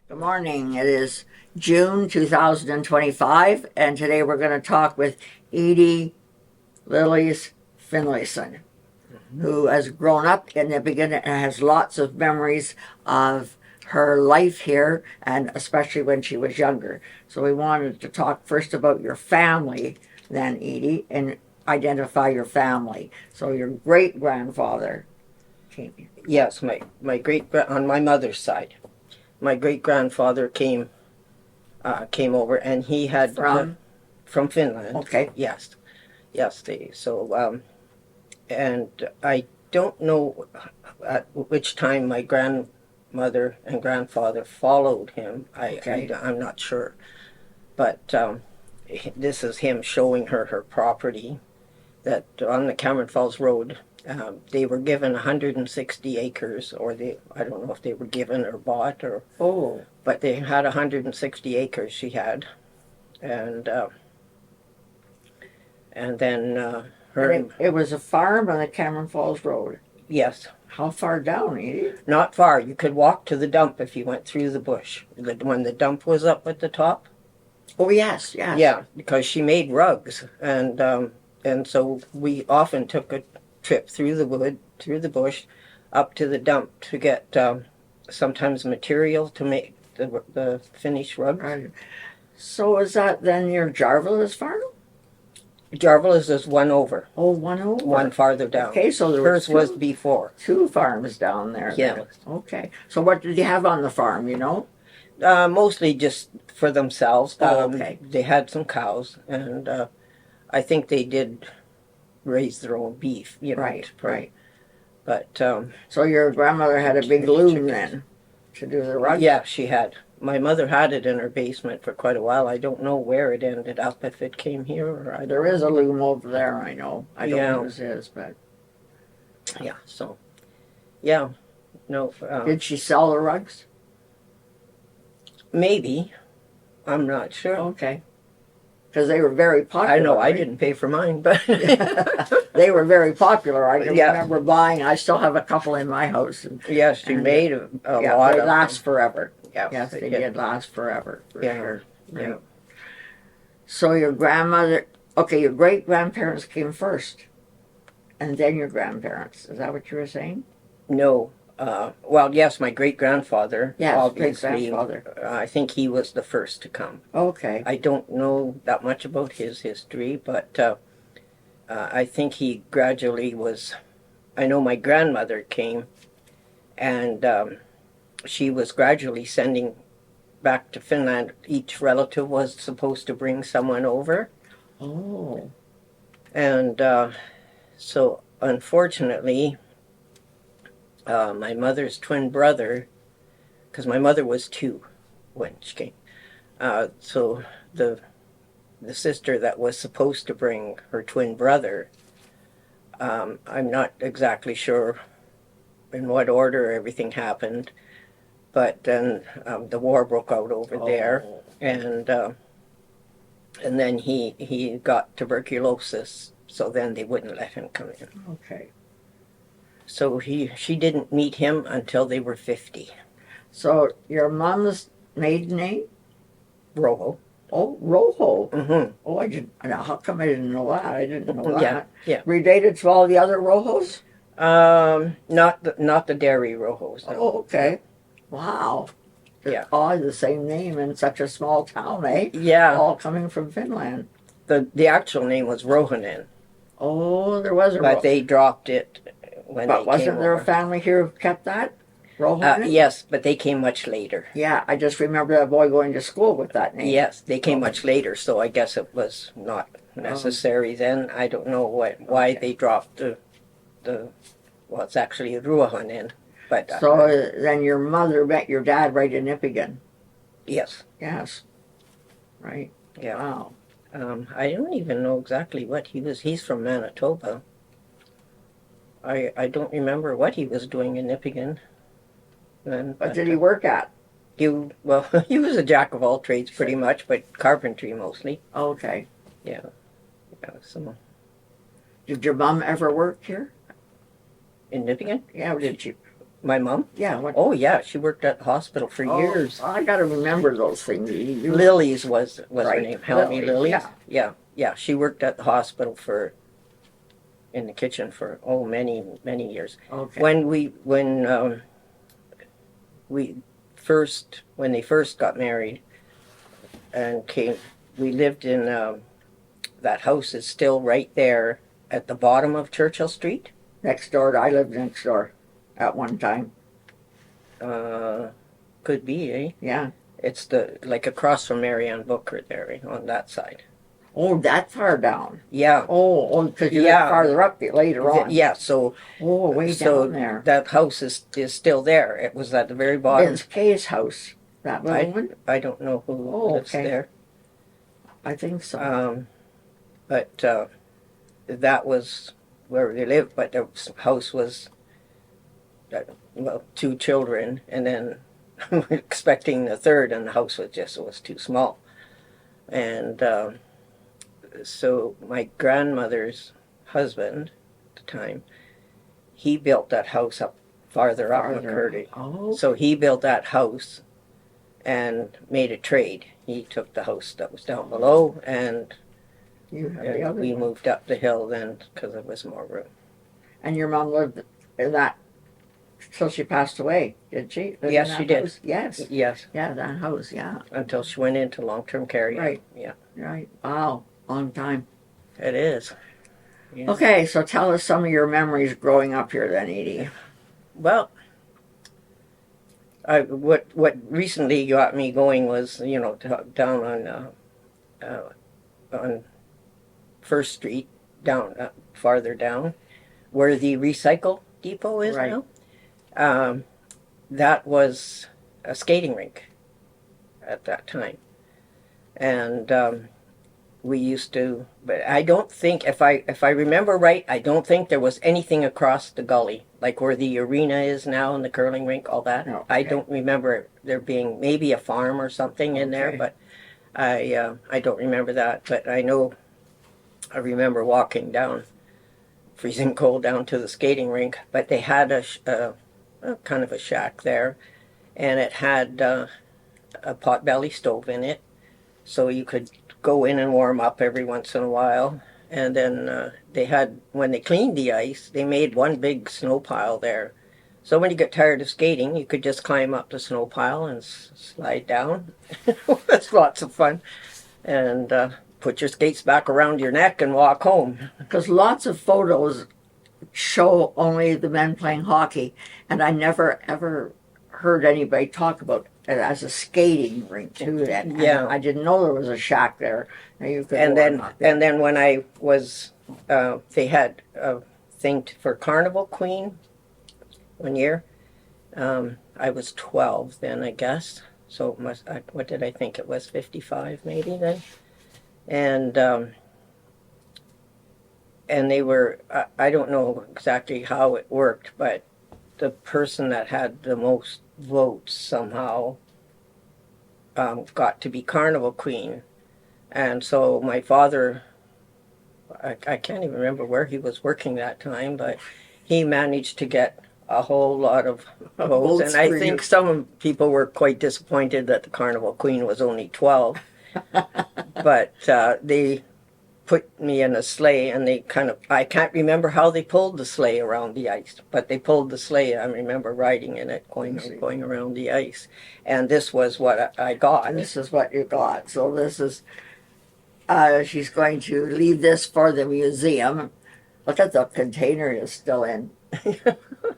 Good morning. It is June 2025, and today we're going to talk with Eadie Lilies Finlayson, who has grown up in Nipigon and has lots of memories of her life here, and especially when she was younger. So we wanted to talk first about your family, then Eadie, and identify your family. So your great grandfather came here. Yes, my on my mother's side, my great grandfather came over, and he had from Finland. Okay. Yes, yes. And I don't know at which time my grandmother and grandfather followed him. Okay. I'm not sure, but this is him showing her property that on the Cameron Falls Road. They were given 160 acres, or I don't know if they were given or bought, but they had 160 acres. She had, and then it was a farm on the Cameron Falls Road. Yes. How far down, Edie? Not far. You could walk to the dump if you went through the bush. When the dump was up at the top. Oh yes, yes. Yeah, because she made rugs, and so we often took a trip through the bush, up to the dump to get sometimes material to make the finished rugs. Right. So is that then your Jarvis farm? Jarvis is one over. Oh, one over. One farther down. Okay, so hers was before. Two farms down there. Yeah. Then. Okay. So what did you have on the farm? You know? Mostly just for themselves. Okay. They had some cows, and I think they did raise their own beef. You know, right. Right. But so your grandmother had a big loom then to do the rugs? Yeah, she had. My mother had it in her basement for quite a while. I don't know where it ended up, if it came here or there is a loom over there, I know. I don't know whose is, but yeah. So yeah, no. Did she sell the rugs? Maybe. I'm not sure. Okay. Because they were very popular. I know, right? I didn't pay for mine, but they were very popular. I Yeah. remember buying. I still have a couple in my house. yes, she made a lot They of last them. forever. Yeah, Yes, they did last forever, for Yeah. sure. Right. Yeah. So your grandmother, okay, your great-grandparents came first, and then your grandparents. Is that what you were saying? No. Well, yes, my great-grandfather. Yes, obviously. great-grandfather. I think he was the first to come. Okay. I don't know that much about his history, but I think he gradually was. I know my grandmother came, and she was gradually sending back to Finland. Each relative was supposed to bring someone over. Oh. And so, unfortunately, my mother's twin brother, because my mother was 2 when she came, so the sister that was supposed to bring her twin brother, I'm not exactly sure in what order everything happened, but then the war broke out over there, and then he got tuberculosis, so then they wouldn't let him come in. Okay. So she didn't meet him until they were 50. So your mom's maiden name? Rojo. Oh, Rojo. Mm-hmm. Oh, I didn't. How come I didn't know that? I didn't know that. Yeah, yeah. Related to all the other Rojos? Not the dairy Rojos. No. Oh, okay. Wow. Yeah. All the same name in such a small town, eh? Yeah. All coming from Finland. The actual name was Rohanen. Oh, there was a. But they dropped it when they came over. But wasn't there a family here who kept that? Rohanen? Yes, but they came much later. Yeah, I just remember that boy going to school with that name. Yes, they came much later, so I guess it was not necessary then. I don't know why they dropped well, it's actually Ruohonen. But so then your mother met your dad right in Nipigon. Yes. Yes. Right. Yeah. Wow. I don't even know exactly what he was. He's from Manitoba. I don't remember what he was doing in Nipigon. What did he work at? He was a jack of all trades pretty much, but carpentry mostly. Okay. Yeah. So. Did your mom ever work here? In Nipigon? Yeah, did she? My mom? Yeah. What? Oh yeah, she worked at the hospital for Oh, years. I got to remember those things. Lily's was her Right. name. Helmy Lily, Lily's. yeah. Yeah. She worked at the hospital for in the kitchen for many years. Okay. When they first got married and came, we lived in that house is still right there at the bottom of Churchill Street. Next door. I lived next door at one time. Could be, eh? Yeah. It's like across from Marianne Booker there, eh, on that side. Oh, that far down. Yeah. Oh, because you Yeah. went farther up later on. Yeah, so Oh, way down there. that house is still there. It was at the very bottom. Vince Kay's house. That little one. I don't know who lives okay. there. I think so. But that was where we lived. But the house was, well, 2 children, and then expecting the third, and the house was too small. And so my grandmother's husband at the time, he built that house up farther up McCurdy. Oh. So he built that house and made a trade. He took the house that was down below, and You had the other we one. moved up the hill then because there was more room. And your mom lived in that till she passed away, did she? Lived Yes, in that she did. house? Yes. Yes, Yeah, that house, yeah. until she went into long-term care. Yeah. Right. Yeah, Right. Wow. Long time. it is. Yeah. Okay, so tell us some of your memories growing up here then, Eadie. Well, what recently got me going was, down on First Street, down farther down, where the recycle depot is Right. now. That was a skating rink at that time, and we used to. But I don't think, if I remember right, I don't think there was anything across the gully, like where the arena is now and the curling rink, all that. No, I okay. don't remember there being maybe a farm or something in there, Okay. but I don't remember that. But I remember walking down, freezing cold, down to the skating rink. But they had a kind of a shack there, and it had a potbelly stove in it, so you could go in and warm up every once in a while. And then when they cleaned the ice, they made one big snow pile there. So when you get tired of skating, you could just climb up the snow pile and slide down. That's lots of fun. And put your skates back around your neck and walk home. Because lots of photos show only the men playing hockey, and I never ever heard anybody talk about it as a skating rink too. And Yeah. I didn't know there was a shack there. Now you could And warm up. then when I was, they had a thing for Carnival Queen one year. I was 12 then, I guess. So what did I think it was, 55 maybe then? And they were, I don't know exactly how it worked, but the person that had the most votes somehow got to be Carnival Queen. And so my father, I can't even remember where he was working that time, but he managed to get a whole lot of votes. And I think some people were quite disappointed that the Carnival Queen was only 12. But they put me in a sleigh, and I can't remember how they pulled the sleigh around the ice, but they pulled the sleigh. I remember riding in it, going around the ice. And this was what I got. This is what you got. So this is, she's going to leave this for the museum. Look at the container it's still in.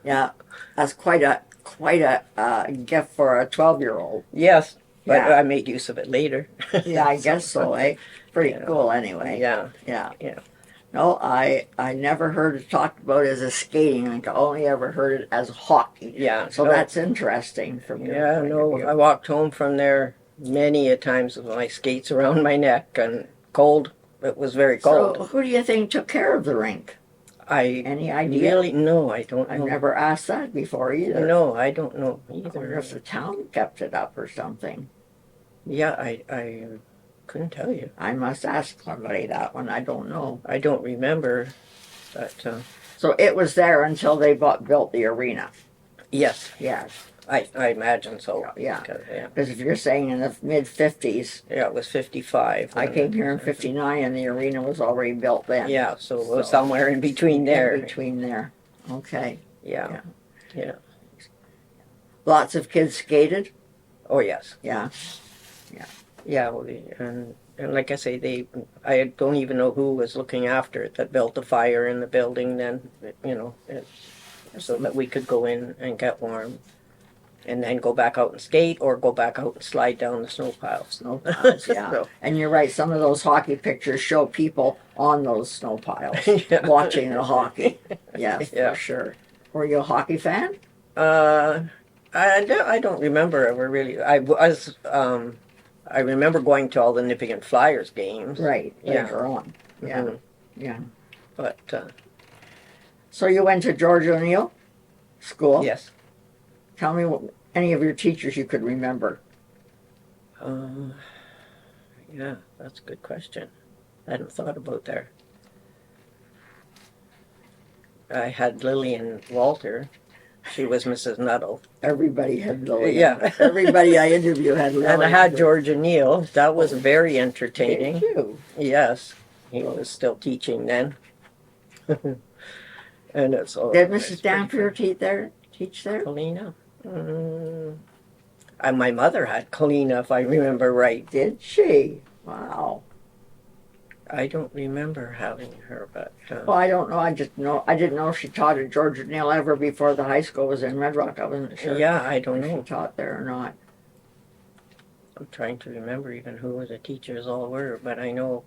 Yeah, that's quite a gift for a 12-year-old. Yes, but Yeah. I made use of it later. Yeah, I guess so, eh? Pretty Yeah. cool anyway. Yeah. Yeah. Yeah. No, I never heard it talked about as a skating rink. I only ever heard it as hockey. Yeah. So no, that's interesting from your Yeah, point of no, view. I walked home from there many a times with my skates around my neck and cold. It was very cold. So who do you think took care of the rink? Any idea? Really, no, I don't know. I've never asked that before either. No, I don't know I wonder either. if the town kept it up or something. Yeah, I couldn't tell you. I must ask somebody that one. I don't know. I don't remember, but So it was there until they built the arena. Yes, Yes. I imagine so. Yeah. Yeah. Because if you're saying in the mid-50s, Yeah, it was 55. I when came it here in was- 59 and the arena was already built then. Yeah, so it was So, somewhere in between there. In between there. Okay. Yeah. Yeah. Lots of kids skated? Oh, yes. Yeah. Yeah, and like I say, I don't even know who was looking after it that built the fire in the building then, so that we could go in and get warm. And then go back out and skate or go back out and slide down the snow piles. Snow piles, yeah. So, And you're right, some of those hockey pictures show people on those snow piles Yeah. watching the hockey. Yes, Yeah. for sure. Were you a hockey fan? I don't remember ever really. I remember going to all the Nipigon Flyers games. Right, Yeah. later on. Yeah, Mhm. yeah. But, So you went to George O'Neill School? yes. Tell me what any of your teachers you could remember. Yeah, that's a good question. I hadn't thought about that. I had Lillian Walter. She was Mrs. Nuttall. Everybody had Lillian. Yeah. Everybody I interview had Lillian. And I had George O'Neill. That was very Did entertaining. you? Yes. He was still teaching then. And it's all. Did Mrs. Dampier teach there? Kalina? My mother had Kalina, if I remember right. Did she? Wow. I don't remember having her, but. Well, I don't know. I didn't know if she taught at George O'Neill ever before the high school was in Red Rock. I wasn't sure. Yeah, I don't if know. she taught there or not. I'm trying to remember even who the teachers all were, but I know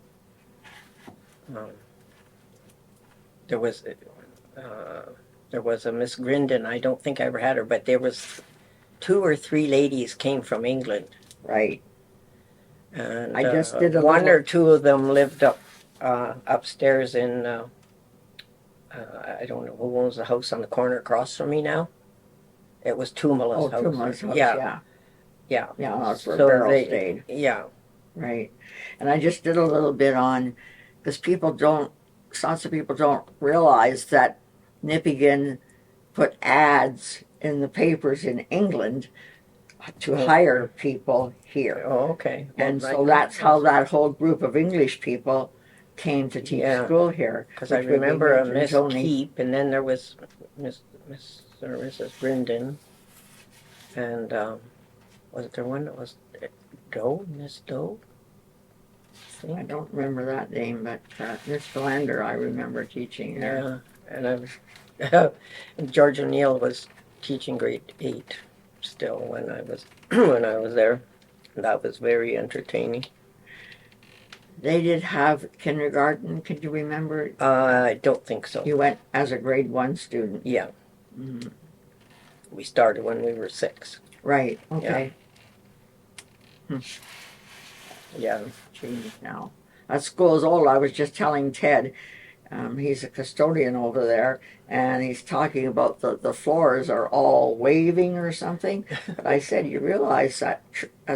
there was a Miss Grindon. I don't think I ever had her, but there was 2 or 3 ladies came from England, Right. and I just did a one little- or two of them lived upstairs in. I don't know who owns the house on the corner across from me now. It was Tumala's house. Tumala's house. Yeah, Yeah. yeah. Yeah, that's where So Beryl they- stayed. Yeah. Right. And I just did a little bit on, because lots of people don't realize that Nipigon put ads in the papers in England to hire people here. Oh, okay. And Well, so that's how that whole group of English people came to teach Yeah. school here. Because I which would be remember a Major Miss Tony. Keep, and then there was Miss or Mrs. Brindon, and was there one that was Doe, Miss Doe? I don't remember that name, but Miss Philander I remember teaching there. Yeah, and I was, and George O'Neill was teaching grade 8 still when I was when I was there. That was very entertaining. They did have kindergarten. Can you remember? I don't think so. You went as a grade 1 student. Yeah, Mhm. we started when we were 6. Right. Okay. Yeah. Changed now. That school is old. I was just telling Ted, he's a custodian over there, and he's talking about the floors are all waving or something. But I said, you realize that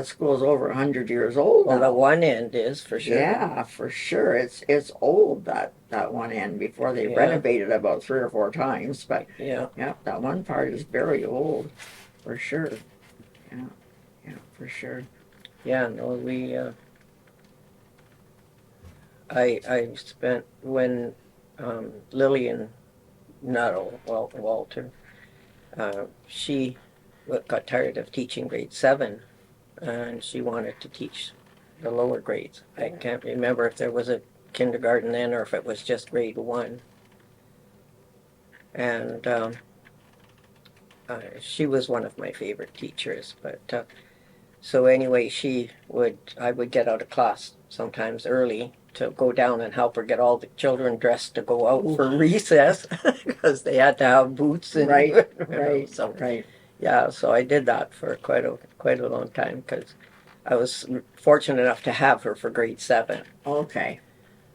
school is over 100 years old Well, now. the one end is for sure. Yeah, for sure. It's old, that one end, before they Yeah. renovated about 3 or 4 times. But Yeah. yeah, that one part is very old, for sure. Yeah, for sure. Yeah, no, we, I spent, when Lillian Nuttall, Walter, she got tired of teaching grade 7, and she wanted to teach the lower grades. I can't remember if there was a kindergarten then or if it was just grade 1. And she was one of my favorite teachers, but so anyway, I would get out of class sometimes early to go down and help her get all the children dressed to go out for recess because they had to have boots and Right, right. So right. yeah, so I did that for quite a long time because I was fortunate enough to have her for grade 7. Okay.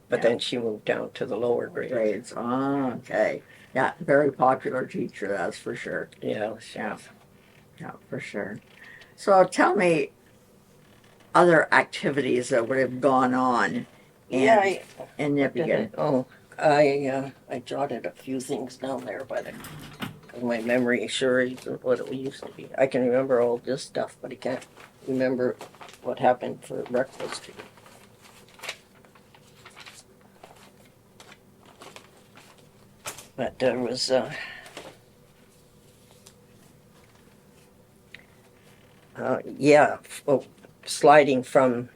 But Yeah. then she moved down to the lower grades. Grades. Oh, okay. Yeah, very popular teacher, that's for sure. Yeah, Yeah, yeah, for sure. So tell me other activities that would have gone on in Nipigon. Oh, I jotted a few things down there, but My memory sure isn't what it used to be. I can remember all this stuff, but I can't remember what happened for breakfast. But there was sliding from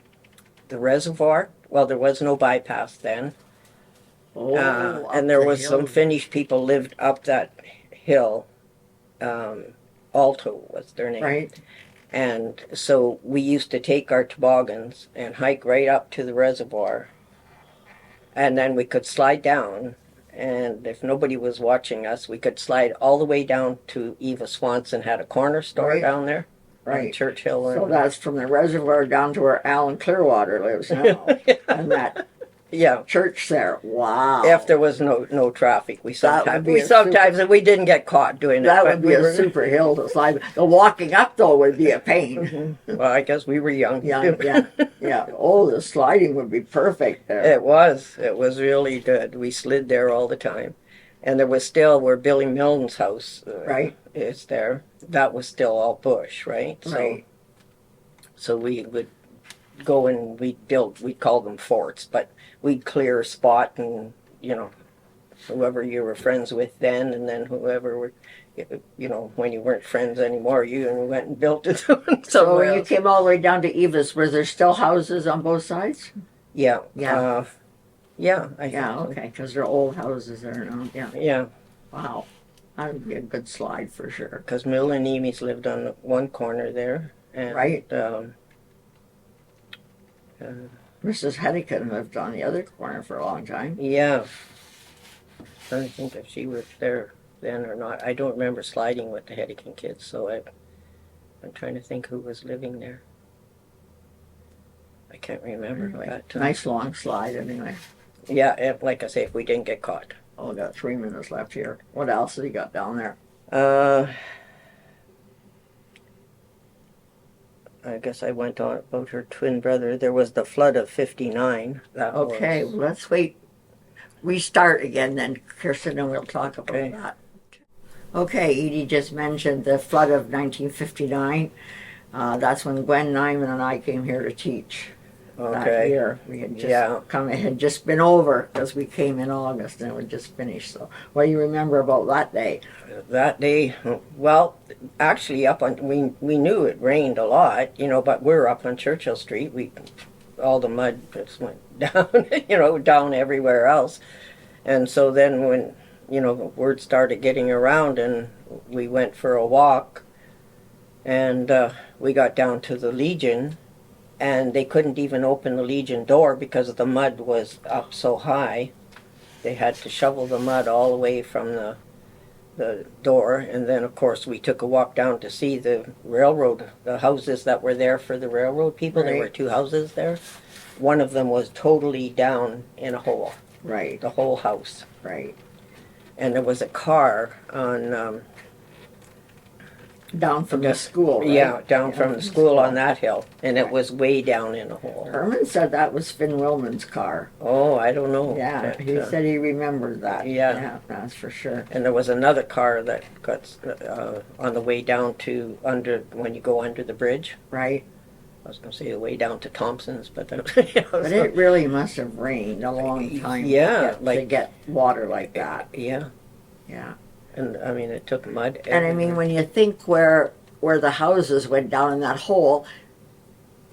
the reservoir. Well, there was no bypass then. Oh, up And there the was some hill. Finnish people lived up that hill. Alto was their name. Right. And so we used to take our toboggans and hike right up to the reservoir. And then we could slide down. And if nobody was watching us, we could slide all the way down to Eva Swanson had a corner store Right. down there on Right. Churchill. So And, that's from the reservoir down to where Alan Clearwater lives now. And that yeah. church there. Wow. If there was no traffic, we That would sometimes be a and we didn't get caught doing it. That but would be we a were, super hill to slide. The walking up though would be a pain. Well, I guess we were young. Yeah. Oh, the sliding would be perfect there. It was really good. We slid there all the time. And there was still where Billy Milne's house Right. is there. That was still all bush, right? Right. So we would go and we'd call them forts, but we'd clear a spot and, whoever you were friends with then, and then whoever were, when you weren't friends anymore, you went and built it So somewhere when you else. came all the way down to Eva's, were there still houses on both sides? Yeah. Yeah. I think so. Okay, because they're old houses there now. Yeah. Yeah, Wow. That would be a good slide for sure. because Mill and Amy's lived on one corner there. And, Right. Mrs. Hedican lived on the other corner for a long time. Yeah. I don't think if she was there then or not. I don't remember sliding with the Hedican kids, so I'm trying to think who was living there. I can't remember. Anyway, But, nice long slide anyway. yeah, like I say, if we didn't get caught. Oh, we got 3 minutes left here. What else have you got down there? I guess I went on about her twin brother. There was the flood of '59. Okay, well, let's wait. Restart again then, Kirsten, and we'll talk about Okay. that. Okay, Edie just mentioned the flood of 1959. That's when Gwen Nyman and I came here to teach that Okay. year. We had just Yeah. come, it had just been over because we came in August and it was just finished. So, what do you remember about that day? That day, well, actually, we knew it rained a lot, but we're up on Churchill Street. All the mud just went down, down everywhere else. And so then when, word started getting around and we went for a walk and we got down to the Legion and they couldn't even open the Legion door because the mud was up so high. They had to shovel the mud all the way from the door, and then of course we took a walk down to see the railroad, the houses that were there for the railroad people. There were Right. 2 houses there. One of them was totally down in a hole, Right, the whole house. right. And there was a car on, Down from the school, right? yeah, down Yeah, from the school on that hill, and it was way down in a hole. Herman said that was Finn Willman's car. Oh, I don't know. Yeah, But, he said he remembered that. Yeah. That's for sure. and there was another car that got on the way down to when you go under the bridge. Right? I was going to say the way down to Thompson's, but But it really must have rained a long time Yeah, to get water like that. yeah, Yeah. and I mean it took mud. And I mean, when you think where the houses went down in that hole,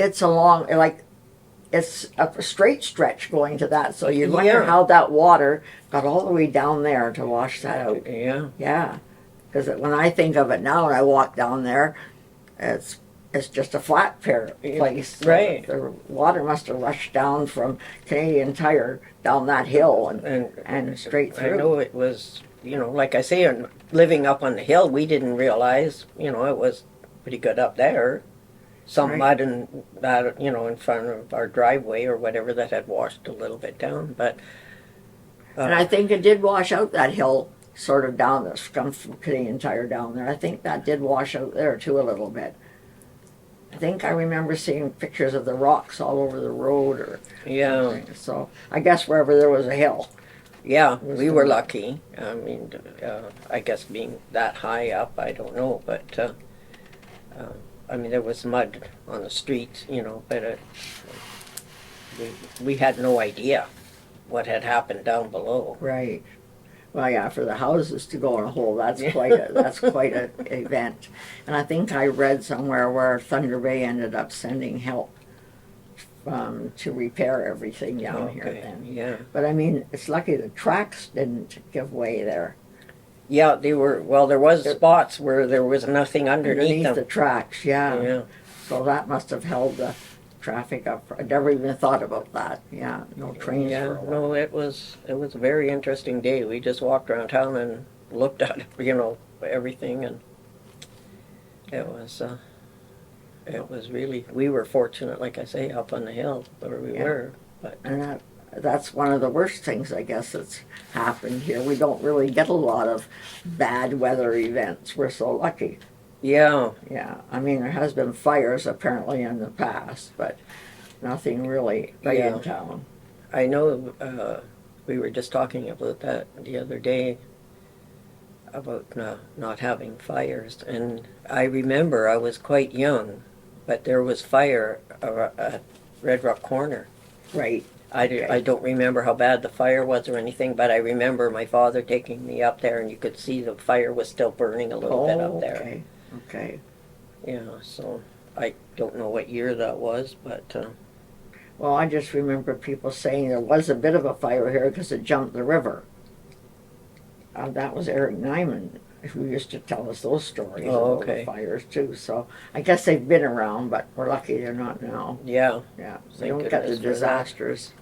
it's it's a straight stretch going to that. So you wonder Yeah. how that water got all the way down there to wash that out. Yeah, Yeah. Because when I think of it now and I walk down there, it's just a flat place. So Right. the water must have rushed down from Canadian Tire down that hill and straight I through. know it was. Like I say, living up on the hill, we didn't realize. It was pretty good up there. Some Right. mud and that, in front of our driveway or whatever that had washed a little bit down, but. And I think it did wash out that hill, sort of down that's come from Canadian Tire down there. I think that did wash out there too a little bit. I think I remember seeing pictures of the rocks all over the road, Yeah. so I guess wherever there was a hill. Yeah, Was we were going- lucky. I mean, I guess being that high up, I don't know, but I mean, there was mud on the streets, you know, but we had no idea what had happened down below. Right. Well, yeah, for the houses to go in a hole, that's Yeah. that's quite an event. And I think I read somewhere where Thunder Bay ended up sending help to repair everything down here Okay, then. yeah. But I mean, it's lucky the tracks didn't give way there. Yeah, they were, well, there was spots where there was nothing underneath the them. tracks, yeah. Yeah, So that must have held the traffic up. I never even thought about that. Yeah, no trains yeah, for a while. no, it was a very interesting day. We just walked around town and looked at, you know, everything, and it was really, we were fortunate, like I say, up on the hill where we Yeah. were. But And that's one of the worst things, I guess, that's happened here. We don't really get a lot of bad weather events. We're so lucky. yeah, Yeah, I mean, there has been fires apparently in the past, but nothing really right Yeah. in town. I know we were just talking about that the other day about not having fires, and I remember I was quite young, but there was fire at Red Rock Corner. Right. I Okay. don't remember how bad the fire was or anything, but I remember my father taking me up there, and you could see the fire was still burning a little bit up there. Okay. Okay. Yeah, so I don't know what year that was, but Well, I just remember people saying there was a bit of a fire here because it jumped the river. That was Eric Nyman who used to tell us those stories Oh, about okay. the fires too. So I guess they've been around, but we're lucky they're not now. yeah, Yeah, we Thank don't get the goodness for that. disasters.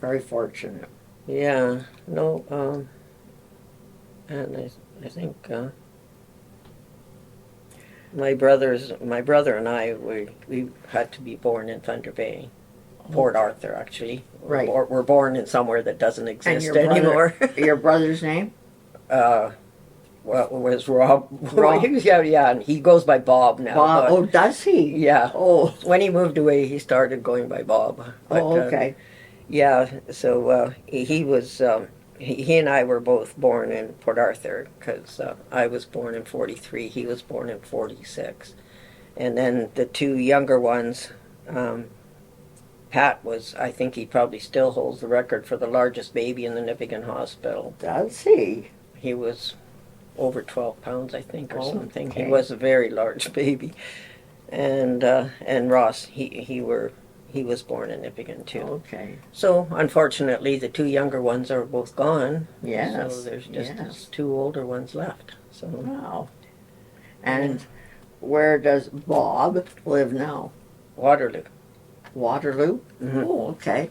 Very fortunate. yeah, no, and I think my brother and I we had to be born in Thunder Bay, Port Arthur actually. Right. We're born in somewhere that doesn't exist your brother- anymore. Your brother's name? Well, it was Rob. Rob. Yeah, and he goes by Bob now. Bob. but- Oh, does he? yeah. Oh. When he moved away, he started going by Bob. But, Oh, okay. yeah, so he was. He and I were both born in Port Arthur because I was born in 43. He was born in 46, and then the two younger ones. Pat was. I think he probably still holds the record for the largest baby in the Nipigon hospital. Does he? He was over 12 pounds, I think, or Oh, something. okay. He was a very large baby. And Ross, he was born in Nipigon too. Okay. So unfortunately, the two younger ones are both gone. Yes. So there's just yes. these two older ones left. So Wow. And where does Bob live now? Waterloo. Waterloo? Mhm. Oh, okay.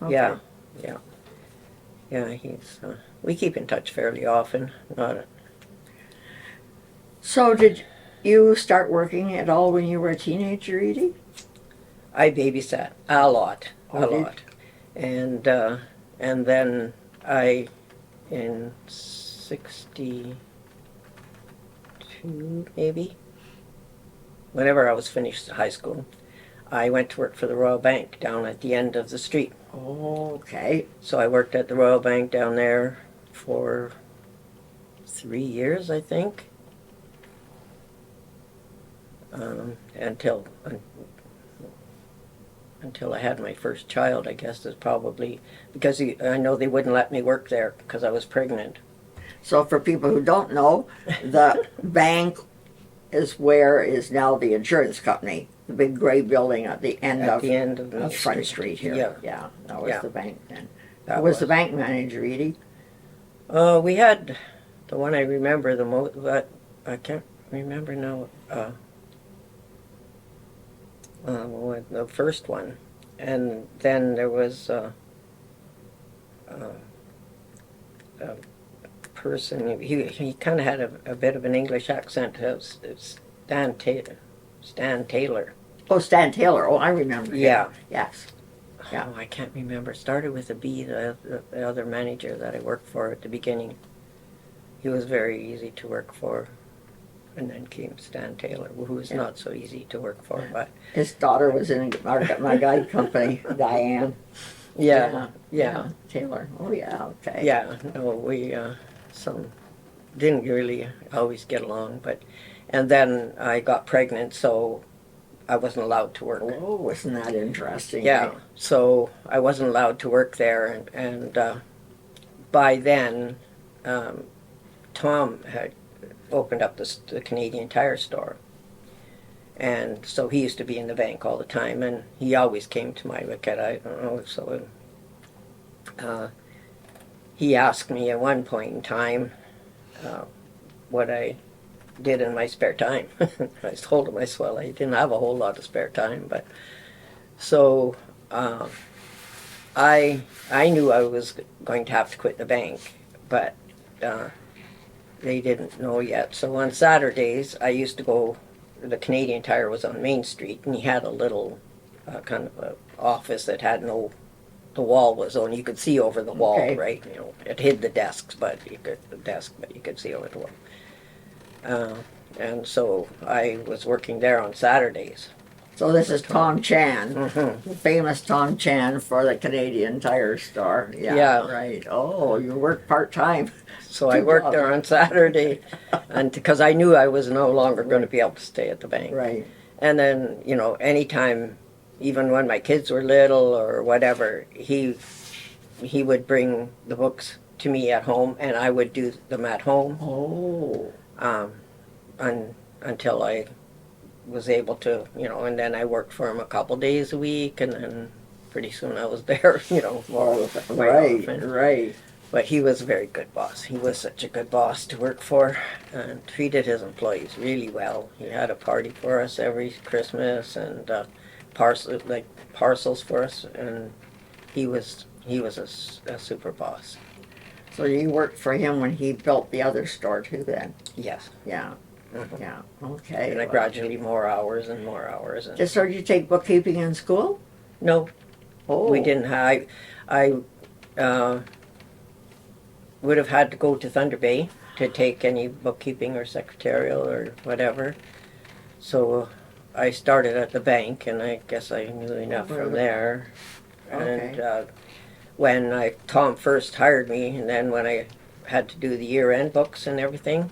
Okay. Yeah, yeah. He's. We keep in touch fairly often. Not. So did you start working at all when you were a teenager, Eadie? I babysat a lot, Oh, a did- lot, and then I, in '62 maybe, whenever I was finished high school, I went to work for the Royal Bank down at the end of the street. Okay. So I worked at the Royal Bank down there for 3 years, I think, until I had my first child. I guess is probably because I know they wouldn't let me work there because I was pregnant. So for people who don't know, the bank is where is now the insurance company, the big gray building at the end At of the end of the Front Street here. Yeah, Yeah, that was Yeah. the bank then. that Who was the bank manager, Eadie? We had the one I remember the most, but I can't remember now. The first one, and then there was a person. He kind of had a bit of an English accent. It was Stan Taylor. Oh, Stan Taylor. Oh, I remember him. Yeah. Yes. Yeah. Oh, I can't remember. It started with a B. The other manager that I worked for at the beginning. He was very easy to work for. And then came Stan Taylor, who was Yeah. not so easy to work for, but His daughter was in my guide company, Diane. Yeah. Taylor. Oh, yeah, okay. Yeah, no, we some didn't really always get along, and then I got pregnant, so I wasn't allowed to work. Oh, isn't that interesting? Yeah, so I wasn't allowed to work there, and by then, um, Tom had opened up the Canadian Tire store, and so he used to be in the bank all the time, and he always came to my wicket. I don't know, so he asked me at one point in time what I did in my spare time. I told him, I said, well, I didn't have a whole lot of spare time, but so I knew I was going to have to quit the bank, but they didn't know yet. So on Saturdays, I used to go. The Canadian Tire was on Main Street, and he had a little kind of a office that had no. The wall was on. You could see over the wall, Okay. right? You know, it hid the desks, but you could see over the wall. And so I was working there on Saturdays. So this is Tom Chan, Mm-hmm. famous Tom Chan for the Canadian Tire store. Yeah, Yeah. right. Oh, you work part-time. So I worked there on Saturday, and because I knew I was no longer going to be able to stay at the bank. Right. And then, anytime, even when my kids were little or whatever, he would bring the books to me at home, and I would do them at home. Oh. Until I was able to, and then I worked for him a couple days a week, and then pretty soon I was there, more quite Right, often. right. But he was a very good boss. He was such a good boss to work for, and treated his employees really well. He had a party for us every Christmas, and parcels for us, and he was a super boss. So you worked for him when he built the other store too then? Yes. Yeah, Mhm. yeah, okay. And I gradually more hours and more hours. And So did you take bookkeeping in school? no, Oh. we didn't have. I would have had to go to Thunder Bay to take any bookkeeping or secretarial or whatever. So I started at the bank, and I guess I knew enough from there. Okay. And when Tom first hired me, and then when I had to do the year-end books and everything,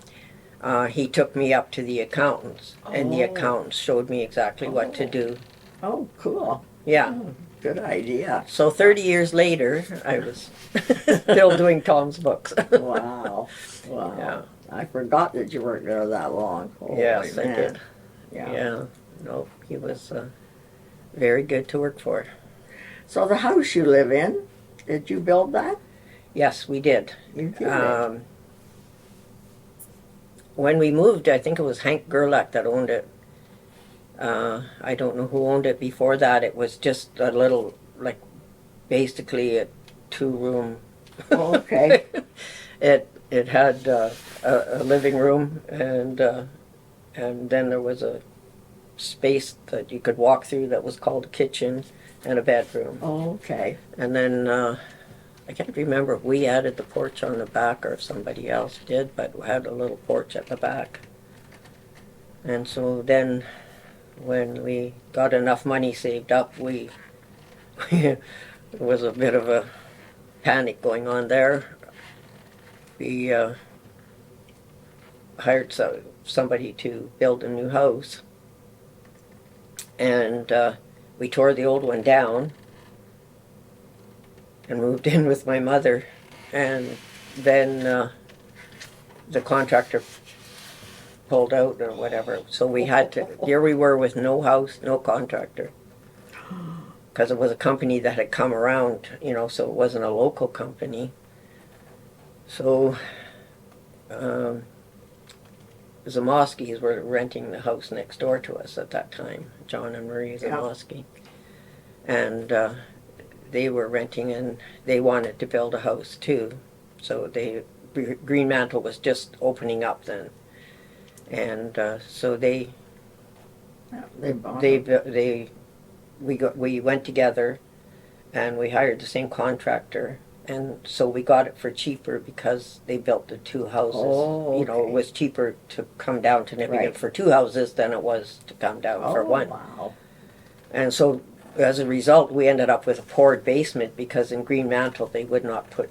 he took me up to the accountants, and the Oh. accountants showed me exactly what to do. Oh, cool. Yeah. Oh, good idea. So 30 years later, I was still doing Tom's books. Wow. Wow. Yeah. I forgot that you worked there that long. Holy Yes, I man. did. Yeah. Yeah. No, he was very good to work for. So the house you live in, did you build that? Yes, we did. You did. When we moved, I think it was Hank Gerlach that owned it. I don't know who owned it before that. It was just a little, basically a two-room. Okay. It had a living room, and then there was a space that you could walk through that was called a kitchen, and a bedroom. Okay. And then I can't remember if we added the porch on the back or if somebody else did, but we had a little porch at the back. And so then when we got enough money saved up, there was a bit of a panic going on there. We hired somebody to build a new house, and we tore the old one down and moved in with my mother, and then the contractor pulled out or whatever, so we had to, here we were with no house, no contractor, because it was a company that had come around, so it wasn't a local company. So Zamoskis were renting the house next door to us at that time, John and Marie Zamoski. And they were renting, and they wanted to build a house too. So Greenmantle was just opening up then. And so we went together, and we hired the same contractor. And so we got it for cheaper because they built the two houses. Oh, okay. It was cheaper to come down to Nipigon Right. for two houses than it was to come down for one. Wow. And so as a result, we ended up with a poured basement because in Green Mantle they would not put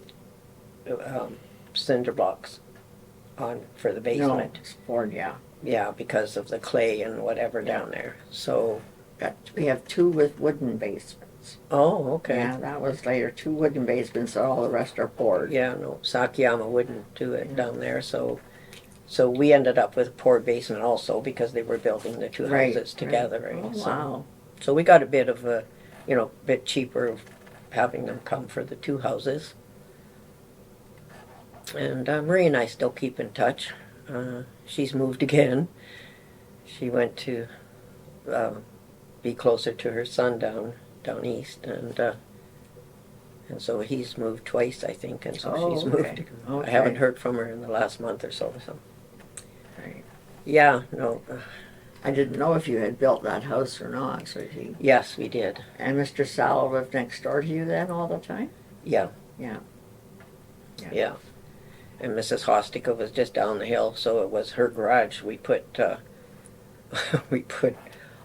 cinder blocks on for the basement. No, it's poured, yeah. Yeah, because of the clay and whatever down there. So, We have 2 with wooden basements. oh, okay. Yeah, that was later. 2 wooden basements, and all the rest are poured. Yeah, no, Sakiyama wouldn't do it down there, so we ended up with a poured basement also because they were building the 2 Right, houses together. right. Right? Oh, wow. So we got a bit of a, bit cheaper of having them come for the 2 houses. And Marie and I still keep in touch. She's moved again. She went to be closer to her son down east, and so he's moved twice, I think, and so she's moved. Okay. I haven't heard from her in the last month or so. Right. Yeah, no. I didn't know if you had built that house or not. Yes, we did. And Mr. Sal lived next door to you then all the time? Yeah. Yeah. Yeah. And Mrs. Hostika was just down the hill, so it was her garage. We put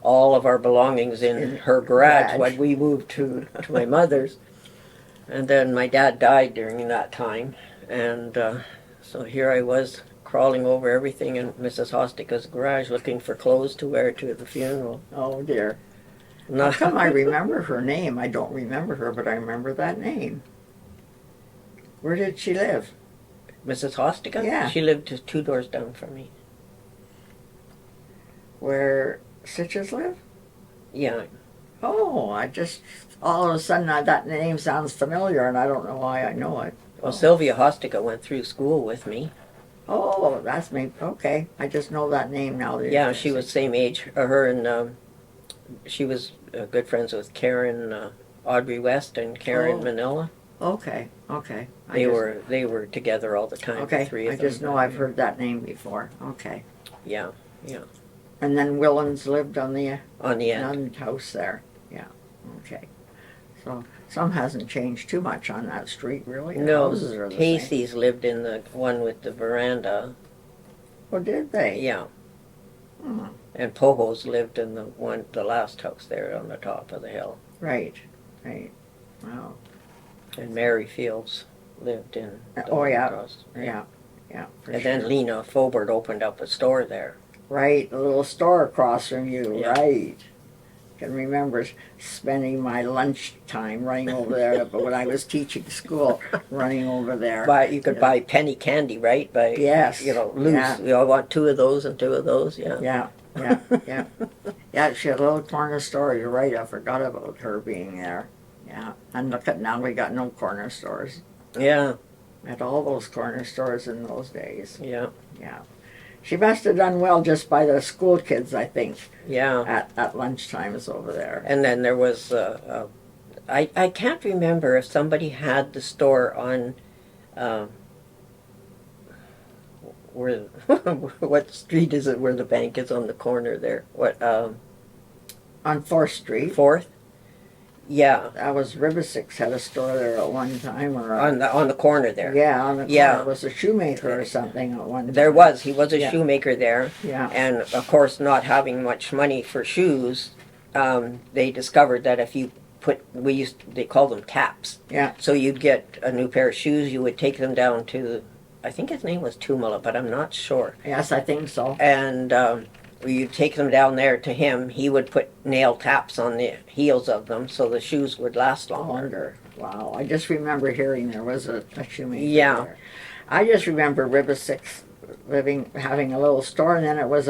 all of our belongings in her garage when we moved to my mother's. And then my dad died during that time, and so here I was crawling over everything in Mrs. Hostika's garage looking for clothes to wear to the funeral. Oh, dear. How Not come I remember her name? I don't remember her, but I remember that name. Where did she live? Mrs. Hostika? Yeah. She lived just 2 doors down from me. Where Sitches live? Yeah. Oh, all of a sudden that name sounds familiar, and I don't know why I know it. Well, Sylvia Hostika went through school with me. Oh, that's me. Okay, I just know that name now. Yeah, she was same age. Her and she was good friends with Karen Audrey West and Karen Manila. Okay. They were together all the time. Okay, the 3 of I them. just know I've heard that name before. Okay. Yeah. And then Willens lived on the On the end. house there. Yeah. Okay. So some hasn't changed too much on that street, really. The No, houses are the same. Casey's lived in the one with the veranda. Oh, did they? Yeah. Hmm. And Poho's lived in the last house there on the top of the hill. Right. Wow. And Mary Fields lived in the Oh, one yeah. across. Yeah. For And sure. then Lena Fobert opened up a store there. Right, the little store across from you, Yeah. right. Can remember spending my lunch time running over there, but when I was teaching school, running over there. You could buy penny candy, right? Yes. Loose. Yeah. I want 2 of those and 2 of those. Yeah. Yeah. Yeah, she had a little corner store, you're right, I forgot about her being there. Yeah, and look at now, we got no corner stores. Yeah. We had all those corner stores in those days. Yeah. Yeah. She must have done well just by the school kids, I think, Yeah. at lunchtimes over there. And then there was, I can't remember if somebody had the store on, where, what street is it where the bank is on the corner there? What, On 4th Street. 4th? Yeah, That was Ribisix had a store there at one time, or on the corner there. yeah, on the corner. Yeah. It was a shoemaker or something at one time. There was, he was a Yeah. shoemaker there. Yeah. And of course, not having much money for shoes, they discovered that if you they call them taps. Yeah. So you'd get a new pair of shoes, you would take them down to, I think his name was Tumala, but I'm not sure. Yes, I think so. And you'd take them down there to him, he would put nail taps on the heels of them so the shoes would last I longer. wonder. Wow. I just remember hearing there was a shoemaker Yeah. there. I just remember Ribisix having a little store, and then it was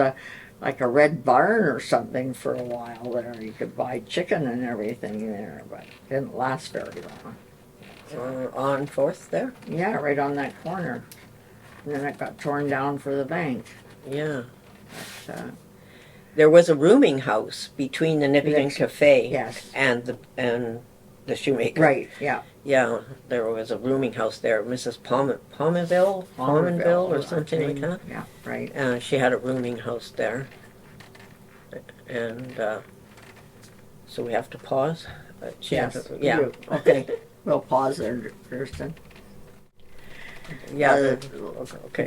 like a red barn or something for a while there. You could buy chicken and everything there, but it didn't last very long. On 4th there? Yeah, right on that corner. And then it got torn down for the bank. Yeah. But, There was a rooming house between the Nipigon Next- Cafe yes. and the shoemaker. Right, yeah. Yeah, there was a rooming house there, Mrs. Palmerville or something like that. Yeah, right. She had a rooming house there. And so we have to pause. Yes, Yeah. you do. Okay, we'll pause there, Kirsten. Yeah. Okay.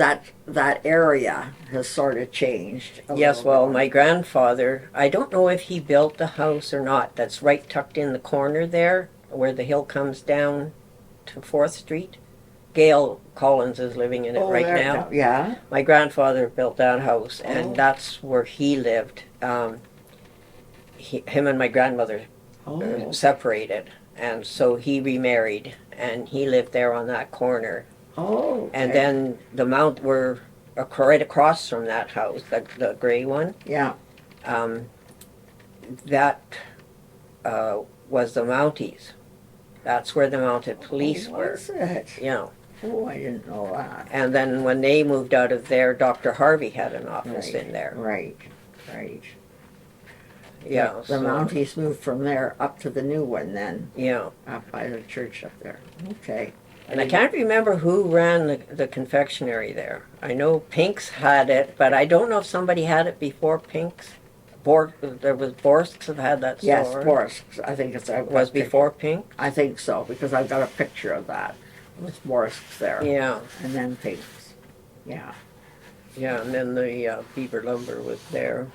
That area has sort of changed. Yes, little well, bit. my grandfather, I don't know if he built the house or not, that's right tucked in the corner there, where the hill comes down to 4th Street. Gail Collins is living in it right there- now. Yeah. My grandfather built that house, and Oh. that's where he lived. Him and my grandmother Oh. separated, and so he remarried, and he lived there on that corner. Oh. And okay. then the mount were right across from that house, the gray one. Yeah. That was the Mounties. That's where the mounted police were. Was it? Yeah. Oh, I didn't know that. And then when they moved out of there, Dr. Harvey had an office Right. in there. Right. Right. Yeah. The Mounties moved from there up to the new one then, Yeah. up by the church up there. Okay. And I can't remember who ran the confectionery there. I know Pink's had it, but I don't know if somebody had it before Pink's. There was Borsk's have had that store. Yes, Boris. I think it's Was before Pink? I think so because I've got a picture of that with Boris there. Yeah. And then Pink's. Yeah. Yeah, and then the Beaver Lumber was there.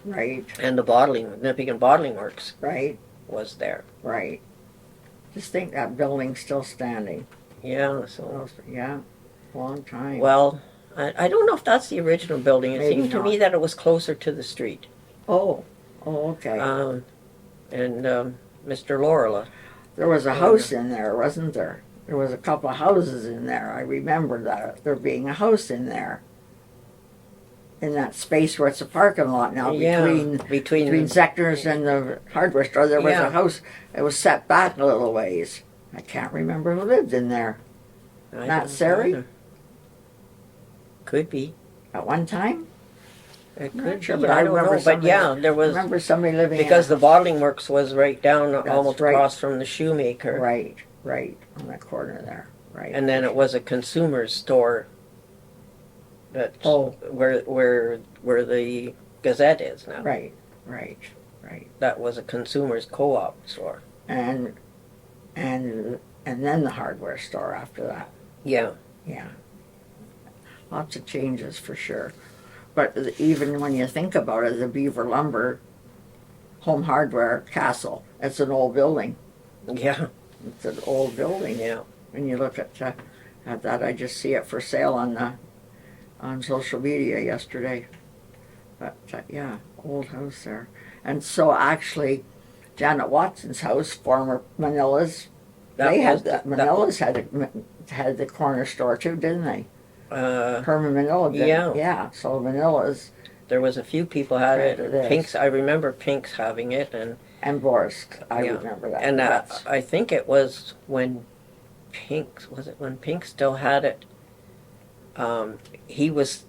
Right. And the Nipigon Bottling Works Right. was there. Right. Just think that building's still standing. Yeah, so. Yeah. Long time. Well, I don't know if that's the original building. It Maybe seemed to me not. that it was closer to the street. Oh. Oh, okay. And Mr. Lorela. There was a house in there, wasn't there? There was a couple of houses in there. I remember that there being a house in there. In that space where it's a parking lot now, between Zechner's and the hardware store, there was a house. It was set back a little ways. I can't remember who lived in there. Not Sari? Could be. At one time? It Not could sure, be. but I don't know. But somebody- yeah, there I was. remember somebody living Because in the bottling works was right down almost right. across from the shoemaker. Right, right, on that corner there. Right. And then it was a consumer's store that where the Gazette is now. Right, right, right. That was a consumer's co-op store. And then the hardware store after that. Yeah. Yeah. Lots of changes for sure. But even when you think about it, the Beaver Lumber Home Hardware Castle, it's an old building. Yeah. It's an old building. Yeah. When you look at that, I just see it for sale on social media yesterday. But yeah, old house there. And so actually, Janet Watson's house, former Manila's, had the corner store too, didn't they? Herman Manila did. Yeah. Yeah, so Manila's. There was a few people had Right, it it. is. Pink's, I remember Pink's having it, And Borsk, I Yeah. remember that. and That's- I think it was when Pink still had it. He was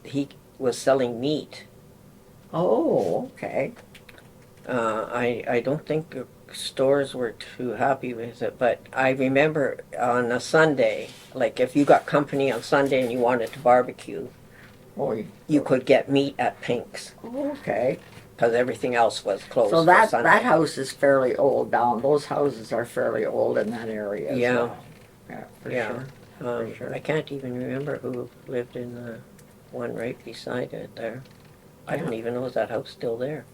selling meat. Oh, okay. I don't think stores were too happy with it, but I remember on a Sunday, like if you got company on Sunday and you wanted to barbecue, Oh, you could get meat at Pink's okay. because everything else was closed. So for that Sunday. house is fairly old down. Those houses are fairly old in that area as Yeah. well. Yeah, for Yeah. sure. for sure. I can't even remember who lived in the one right beside it there. I don't even know, is that house still there?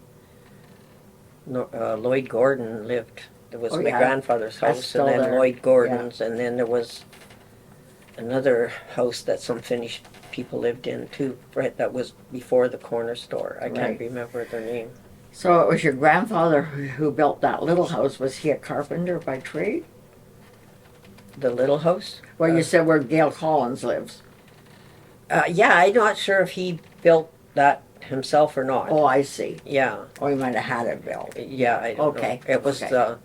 No, Lloyd Gordon lived, it was Oh, my yeah. grandfather's That's house, still and then there. Lloyd Gordon's, and then there was another house that some Finnish people lived in too, right, that was before the corner store. I can't Right. remember their name. So it was your grandfather who built that little house. Was he a carpenter by trade? The little house? Well, you said where Gail Collins lives. Yeah, I'm not sure if he built that himself or not. Oh, I see. Yeah. Oh, he might have had it built. Yeah, I don't Okay, know. It was okay.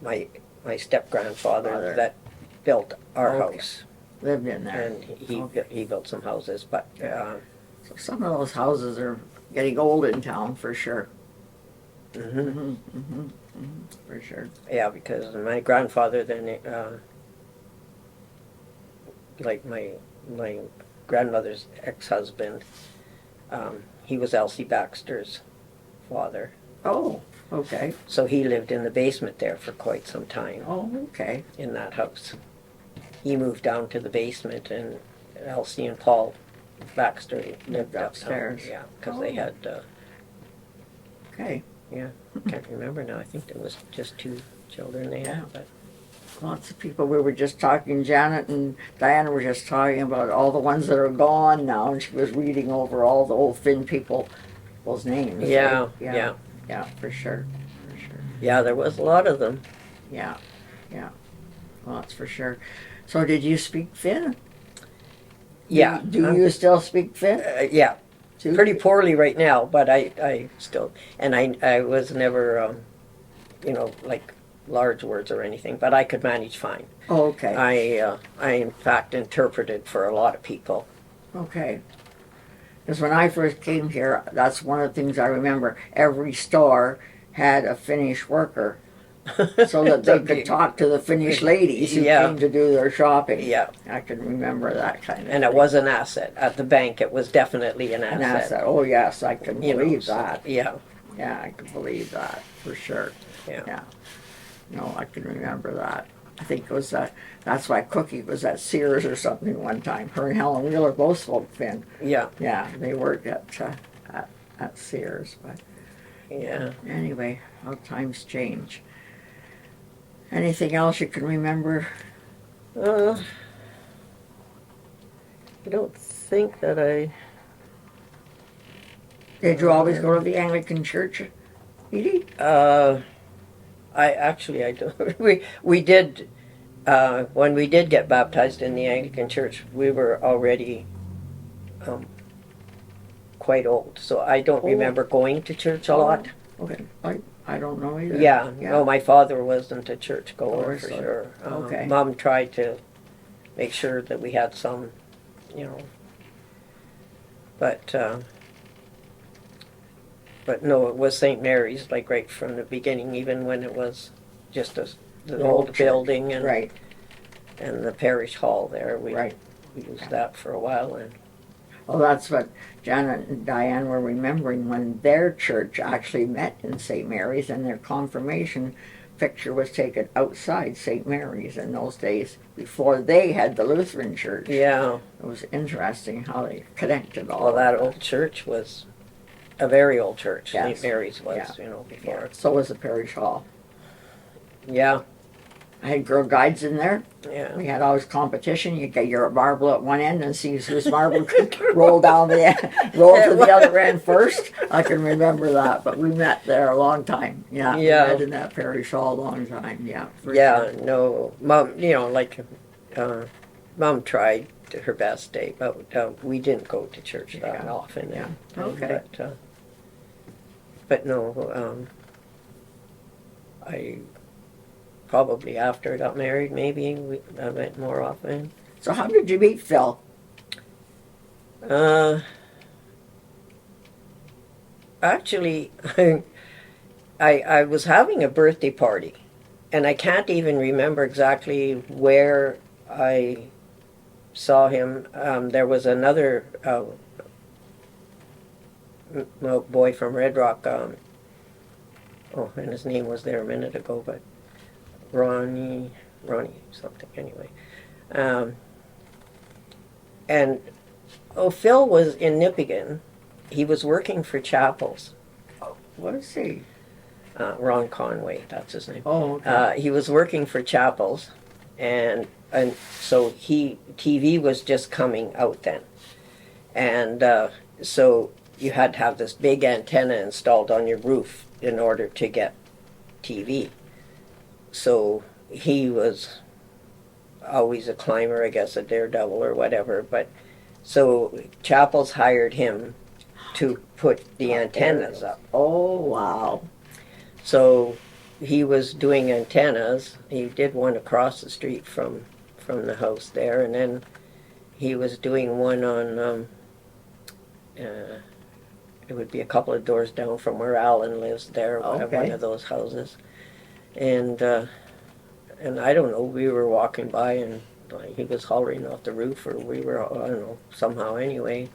my step grandfather Father. that built our Okay. house, Lived in there. and he Okay. he built some houses. But So some of those houses are getting old in town for sure. mhm. For sure. Yeah, because my grandfather then, like my grandmother's ex-husband, he was Elsie Baxter's father, Oh, okay. so he lived in the basement there for quite some time Oh, okay. in that house. he moved down to the basement, and Elsie and Paul Baxter lived upstairs. upstairs. Yeah, because they had, Okay. yeah, can't remember now. I think there was just 2 children they Yeah. had, but Lots of people. We were just talking, Janet and Diana were just talking about all the ones that are gone now, and she was reading over all the old Finn people's names. yeah, Right? yeah, Yeah, for sure. For sure. yeah, there was a lot of them. Yeah. Well, that's for sure. So did you speak Finn? Yeah. Do you still speak Finn? Yeah, Too? pretty poorly right now, but I still, and I was never, like large words or anything, but I could manage fine. Oh, okay. I in fact interpreted for a lot of people. Okay. Because when I first came here, that's one of the things I remember. Every store had a Finnish worker so that they could talk to the Finnish ladies who Yeah. came to do their shopping. Yeah, I can remember that kind of and thing. it was an asset at the bank. It was definitely an asset. An asset. Oh, yes, I can believe so, that. yeah, Yeah, I can believe that, for sure. yeah. No, I can remember that. I think it was that's why Cookie was at Sears or something one time. Her and Helen Wheeler both spoke Finn. Yeah, Yeah, they worked at Sears. But yeah. anyway, how times change. Anything else you can remember? I don't think that I. Did you always go to the Anglican church, Edie? I don't. We did when we did get baptized in the Anglican Church. We were already quite old, so I don't remember going to church a lot. Okay, I don't know either. Yeah, no, my father wasn't a church goer for so- sure. okay. Mom tried to make sure that we had some, but no, it was St. Mary's, like right from the beginning, even when it was just the old church. building and Right, and the parish hall there. We right. used that for a while, and Well, that's what Janet and Diane were remembering when their church actually met in St. Mary's, and their confirmation picture was taken outside St. Mary's in those days before they had the Lutheran church. yeah. It was interesting how they connected all Well, of that old church was a very old church. Yes. St. Mary's was, Yeah. before. Yeah, so was the parish hall. Yeah, I had girl guides in there. yeah. We had always competition. You get your marble at one end and see whose marble could roll down the end, roll to the other end first. I can remember that, but we met there a long time. Yeah, Yeah. We met in that parish hall a long time. Yeah, for Yeah, sure. no, Mom, Mom tried her best, but we didn't go to church that Yeah. often. Yeah. And- Okay. But no, I probably after I got married, maybe I went more often. So how did you meet Phil? Actually, I was having a birthday party, and I can't even remember exactly where I saw him. There was another boy from Red Rock. And his name was there a minute ago, but Ronnie something anyway. Phil was in Nipigon. He was working for Chapels. What is he? Ron Conway, that's his name. Oh, okay. He was working for Chapels, and so TV was just coming out then, and so you had to have this big antenna installed on your roof in order to get TV. So he was always a climber, I guess, a daredevil or whatever. But so Chapels hired him to put the antennas up. Oh, wow. So he was doing antennas. He did one across the street from the house there, and then he was doing one on. It would be a couple of doors down from where Alan lives there, Okay. one of those houses. And I don't know, we were walking by and he was hollering off the roof, or we were, I don't know, somehow anyway.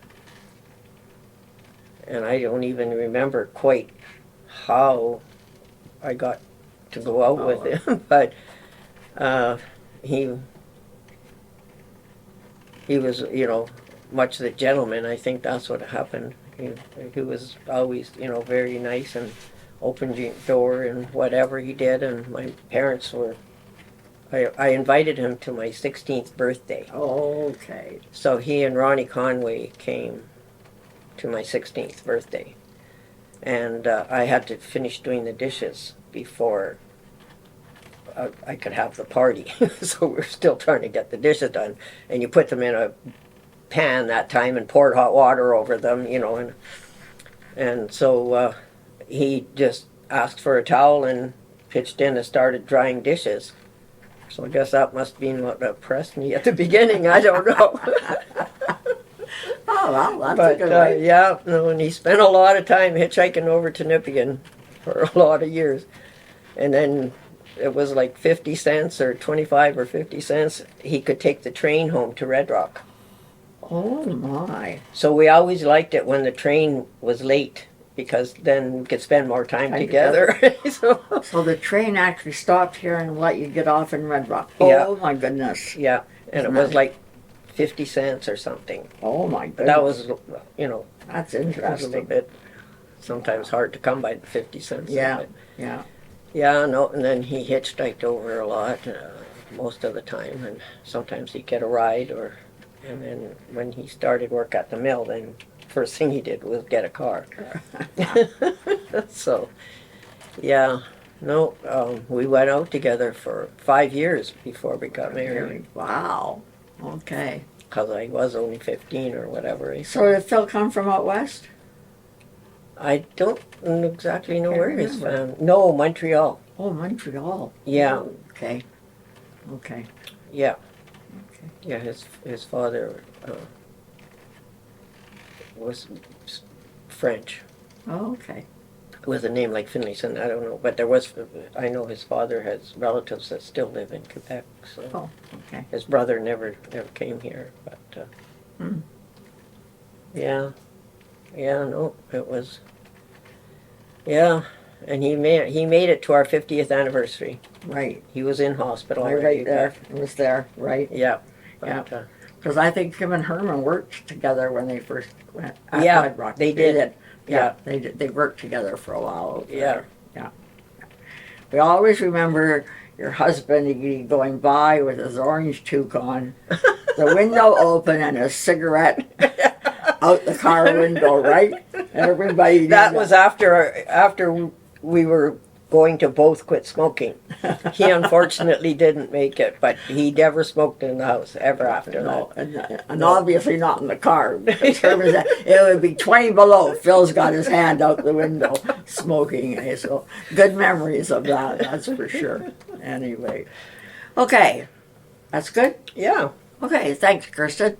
And I don't even remember quite how I got to go out with him, but he he was, much the gentleman. I think that's what happened. He was always, very nice and opened the door and whatever he did. And my parents were, I invited him to my 16th birthday. Okay. So he and Ronnie Conway came to my 16th birthday. And I had to finish doing the dishes before I could have the party. So we're still trying to get the dishes done. And you put them in a pan that time and poured hot water over them, and so he just asked for a towel and pitched in and started drying dishes. So I guess that must have been what impressed me at the beginning. I don't know. Oh, well, that's a But good way. yeah, no, and he spent a lot of time hitchhiking over to Nipigon for a lot of years. And then it was like 50 cents or 25 or 50 cents. He could take the train home to Red Rock. Oh, my. So we always liked it when the train was late because then we could spend more time together. So, So the train actually stopped here and let you get off in Red Rock. Yeah. Oh, my goodness. yeah, and it was like 50 cents or something. Oh, my But goodness. that was, That's it was a interesting. little bit sometimes hard to come by the 50 cents. Yeah, But yeah. yeah, no, and then he hitchhiked over a lot most of the time, and sometimes he'd get a ride and then when he started work at the mill, then first thing he did was get a car. So, yeah, no, we went out together for 5 years before we got married, Wow. Okay. because I was only 15 or whatever. So did Phil come from out west? I don't exactly know Can't where he's remember. from. No, Montreal. Oh, Montreal. Yeah, Okay. Okay. yeah. Okay. Yeah, his father was French Oh, okay. with a name like Finlayson. I don't know, but I know his father has relatives that still live in Quebec. So Oh, okay. his brother never came here, but Hmm. yeah, no, it was and he made it to our 50th anniversary. Right. He was in hospital Right, already, right there. It was there, right? Yeah, Yeah. but, Because I think him and Herman worked together when they first went at Yeah, Red Rock. they did. Yeah, Yeah. they did. They worked together for a while. Over Yeah. there. Yeah. We always remember your husband Eadie, going by with his orange toque on, the window open, and a cigarette out the car window. Right? Everybody. knew that was after we were going to both quit smoking. He unfortunately didn't make it, but he never smoked in the house ever after No, that. and obviously not in the car. Because Herman said it would be 20 below. Phil's got his hand out the window smoking. So good memories of that, that's for sure. Anyway. Okay. That's good? Yeah. Okay, thanks, Kirsten.